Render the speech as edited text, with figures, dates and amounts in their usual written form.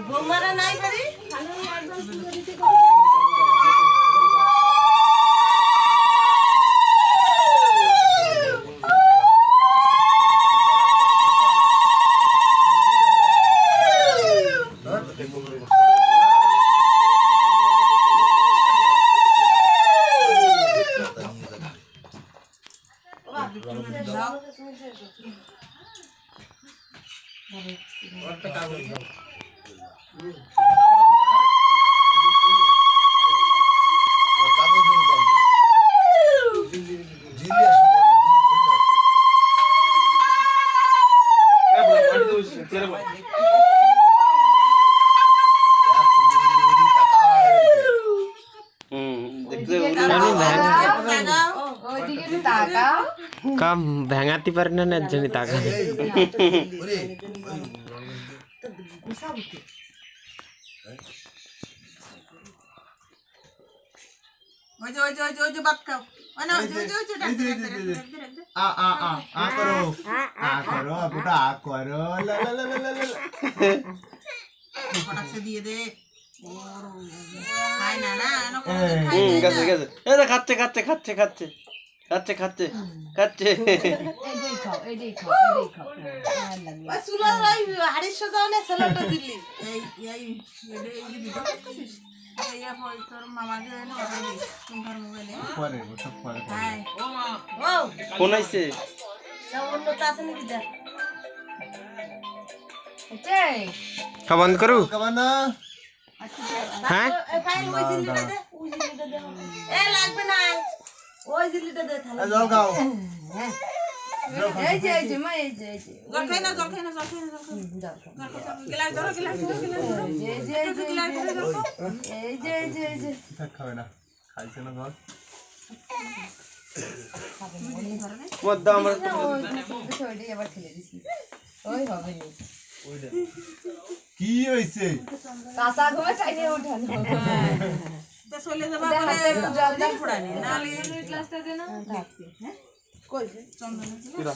গোমারা নাই পারি কাম ভাঙাতে পারে না না জানি টাকা बात खाओ करो बेटा करो ला ला ला ला ला फटाक से दिए दे खाए ना ना नो গেছে গেছে এই যে খাচ্ছে খাচ্ছে খাচ্ছে খাচ্ছে খাচ্ছে খাচ্ছে খাচ্ছে এই খাও ওই সুলা রাই হাড়ির সাজাও না সালাডটা দিলি এই এই দিবা এইয়া ফল তোর মামা কে না ওই তোমার মোবাইলে পরে ওটা পরে হ্যাঁ ও ফোন আইছে অন্য তো আছে নাকি দেখ খাওয়া বন্ধ করু কাবানা হ্যাঁ ফাইল ওই জিনিসটা দে এ লাগবে না ওই জিনিসটা দে থালা জল খাও এই যে মা এই যে জল খাই না গিলাস ধরো এই যে খাবে না খাইছে না জল মধ্যে আমরা ওইটাই আবার ঠেলে দিছি ওই হবে না কি হইছে কাঁচা ঘুমে চাইলে উঠানো তো চলে যাবা বলে জলদি ফুড়ানি নালে গ্লাসটা দে না কই চন্দন কিরা